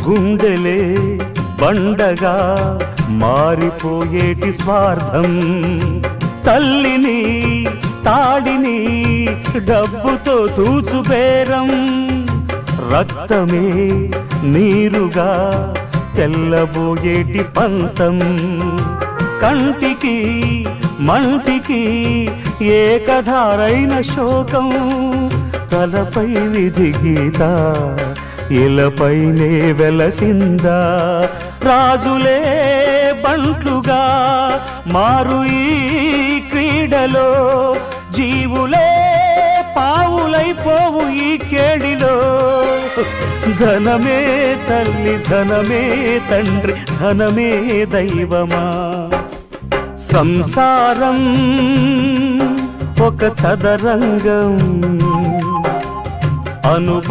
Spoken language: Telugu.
గుండెలే బండగా మారిపోయేటి స్వార్థం, తల్లిని తాడిని డబ్బుతో తూచుబేరం, రక్తమే నీరుగా తెల్లబోయేటి పంతం, కంటికి మంటికి ఏకధారైన శోకం, తలపై విధి గీత ఇలపైనే వెలసిందా, రాజులే బంట్లుగా మారు ఈ క్రీడలో, జీవులే పావులైపోవు ఈ కేడిలో, ధనమే తల్లి ధనమే తండ్రి ధనమే దైవమా, సంసారం ఒక చదరంగం